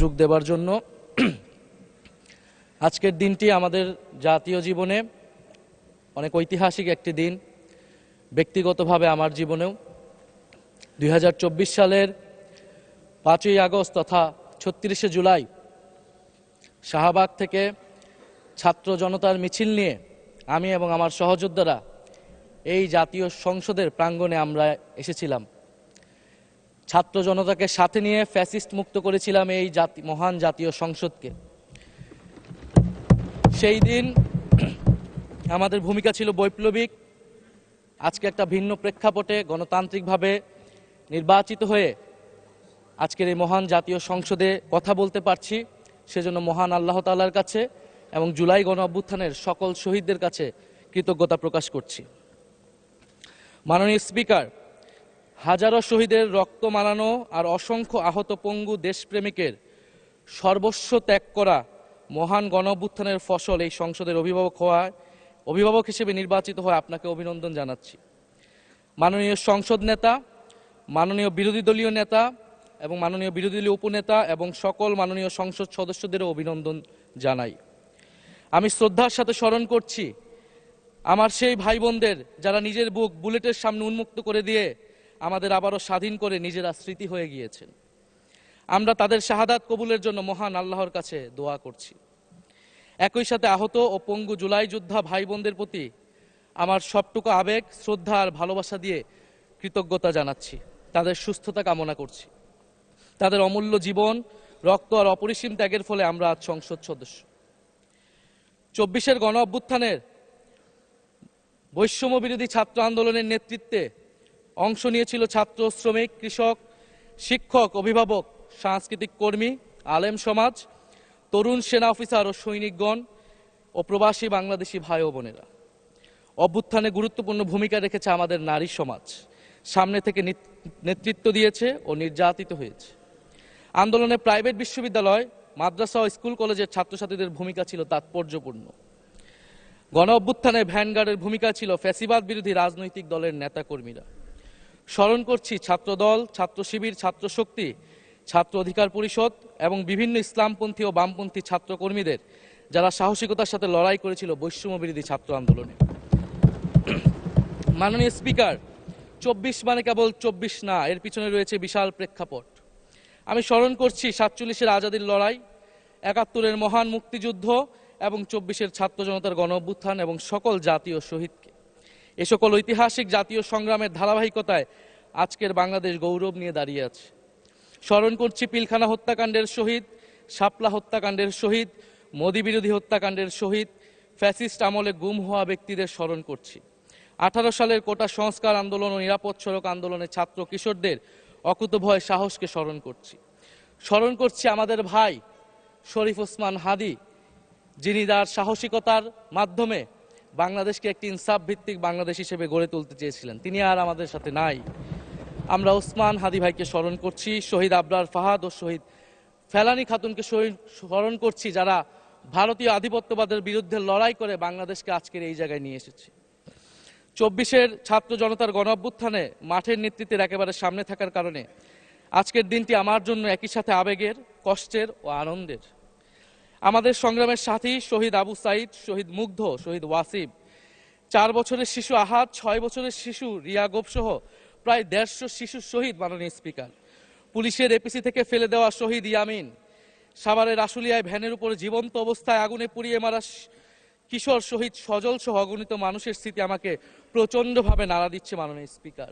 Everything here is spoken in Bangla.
যোগ দেবার জন্য। আজকের দিনটি আমাদের জাতীয় জীবনে অনেক ঐতিহাসিক একটি দিন, ব্যক্তিগতভাবে আমার জীবনেও। 2024 সালের 5ই আগস্ট তথা 36শে জুলাই শাহবাগ থেকে ছাত্র জনতার মিছিল নিয়ে আমি এবং আমার সহযোদ্ধারা এই জাতীয় সংসদের প্রাঙ্গণে আমরা এসেছিলাম। ছাত্র জনতাকে সাথে নিয়ে ফ্যাসিস্ট মুক্ত করেছিলাম এই মহান জাতীয় সংসদকে। সেই দিন আমাদের ভূমিকা ছিল বৈপ্লবিক। আজকে একটা ভিন্ন প্রেক্ষাপটে গণতান্ত্রিকভাবে নির্বাচিত হয়ে আজকের এই মহান জাতীয় সংসদে কথা বলতে পারছি, সেজন্য মহান আল্লাহ তাআলার কাছে এবং জুলাই গণ অভ্যুত্থানের সকল শহীদদের কাছে কৃতজ্ঞতা প্রকাশ করছি। মাননীয় স্পিকার, হাজারো শহীদের রক্ত মানানো আর অসংখ্য আহত পঙ্গু দেশপ্রেমিকের সর্বস্ব ত্যাগ করা মহান গণ অভ্যুত্থানের ফসল এই সংসদের অভিভাবক হিসেবে নির্বাচিত হয়ে আপনাকে অভিনন্দন জানাচ্ছি। মাননীয় সংসদ নেতা, মাননীয় বিরোধী দলীয় নেতা এবং মাননীয় বিরোধী দলীয় উপনেতা এবং সকল মাননীয় সংসদ সদস্যদেরও অভিনন্দন জানাই। আমি শ্রদ্ধার সাথে স্মরণ করছি আমার সেই ভাই বোনদের যারা নিজের বুক বুলেটের সামনে উন্মুক্ত করে দিয়ে আমাদের আবারও স্বাধীন করে নিজেরা স্মৃতি হয়ে গিয়েছেন। আমরা তাদের শাহাদাত কবুলের জন্য মহান আল্লাহর কাছে দোয়া করছি। একই সাথে আহত ও পঙ্গু জুলাই যোদ্ধা ভাই বোনদের প্রতি আমার সবটুকু আবেগ, শ্রদ্ধা আর ভালোবাসা দিয়ে কৃতজ্ঞতা জানাচ্ছি। তাদের সুস্থতা কামনা করছি। তাদের অমূল্য জীবন, রক্ত আর অপরিসীম ত্যাগের ফলে আমরা আজ সংসদ সদস্য। 24-এর গণ অভ্যুত্থানের বৈষম্য বিরোধী ছাত্র আন্দোলনের নেতৃত্বে অংশ নিয়েছিল ছাত্র, শ্রমিক, কৃষক, শিক্ষক, অভিভাবক, সাংস্কৃতিক কর্মী, আলেম সমাজ, তরুণ সেনা অফিসার ও সৈনিকগণ ও প্রবাসী বাংলাদেশি ভাই ও বোনেরা। অভ্যুত্থানে গুরুত্বপূর্ণ ভূমিকা রেখেছে আমাদের নারী সমাজ, সামনে থেকে নেতৃত্ব দিয়েছে ও নির্যাতিত হয়েছে। আন্দোলনে প্রাইভেট বিশ্ববিদ্যালয়, মাদ্রাসা ও স্কুল কলেজের ছাত্রছাত্রীদের ভূমিকা ছিল তাৎপর্যপূর্ণ। গণ অভ্যুত্থানে ভ্যানগার্ডের ভূমিকা ছিল ফ্যাসিবাদ বিরোধী রাজনৈতিক দলের নেতাকর্মীরা। স্মরণ করছি ছাত্রদল, ছাত্র শিবির, ছাত্র শক্তি, ছাত্র অধিকার পরিষদ এবং বিভিন্ন ইসলামপন্থী ও বামপন্থী ছাত্রকর্মীদের যারা সাহসিকতার সাথে লড়াই করেছিল বৈষম্য বিরোধী ছাত্র আন্দোলনে। মাননীয় স্পিকার, 24 মানে কেবল 24 না, এর পিছনে রয়েছে বিশাল প্রেক্ষাপট। আমি স্মরণ করছি 47-এর আজাদির লড়াই, 71-এর মহান মুক্তিযুদ্ধ এবং 24-এর ছাত্র জনতার গণ অভ্যুত্থান এবং সকল জাতীয় শহীদকে। এ সকল ঐতিহাসিক জাতীয় সংগ্রামের ধারাবাহিকতায় আজকের বাংলাদেশ গৌরব নিয়ে দাঁড়িয়ে আছে। স্মরণ করছি পিলখানা হত্যাকাণ্ডের শহীদ, শাপলা হত্যাকাণ্ডের শহীদ, মোদী বিরোধী হত্যাকাণ্ডের শহীদ, ফ্যাসিস্ট আমলে গুম হওয়া ব্যক্তিদের স্মরণ করছি। 18 সালের কোটা সংস্কার আন্দোলন ও নিরাপদ সড়ক আন্দোলনে ছাত্র কিশোরদের অকুতোভয় সাহসকে স্মরণ করছি। স্মরণ করছি আমাদের ভাই শরীফ ওসমান হাদী, যিনি তার সাহসিকতার মাধ্যমে বাংলাদেশকে একটি ইনসাফ ভিত্তিক বাংলাদেশ হিসেবে গড়ে তুলতে চেয়েছিলেন। তিনি আর আমাদের সাথে নাই। আমরা ওসমান হাদী ভাইকে স্মরণ করছি। শহীদ আবরার ফাহাদ ও শহীদ ফেলানী খাতুনকে স্মরণ করছি, যারা ভারতীয় আধিপত্যবাদের বিরুদ্ধে লড়াই করে বাংলাদেশকে আজকের এই জায়গায় নিয়ে এসেছে। 24-এর ছাত্র জনতার গণ অভ্যুত্থানে মাঠের নেতৃত্বের একেবারে সামনে থাকার কারণে আজকের দিনটি আমার জন্য একই সাথে আবেগের, কষ্টের ও আনন্দের। আমাদের সংগ্রামের সাথী শহীদ আবু সাইদ, শহীদ মুগ্ধ, শহীদ ওয়াসিব, 4 বছরের শিশু আহাদ, 6 বছরের শিশু রিয়া গোপ সহ প্রায় 150 শিশু শহীদ। মাননীয় স্পিকার, পুলিশের এপিসি থেকে ফেলে দেওয়া শহীদ ইয়ামিন, সাভারের আশুলিয়ায় ভ্যানের উপরে জীবন্ত অবস্থায় আগুনে পুড়িয়ে মারা কিশোর শহীদ সজল সহ অগণিত মানুষের স্মৃতি আমাকে প্রচণ্ডভাবে নাড়া দিচ্ছে। মাননীয় স্পিকার,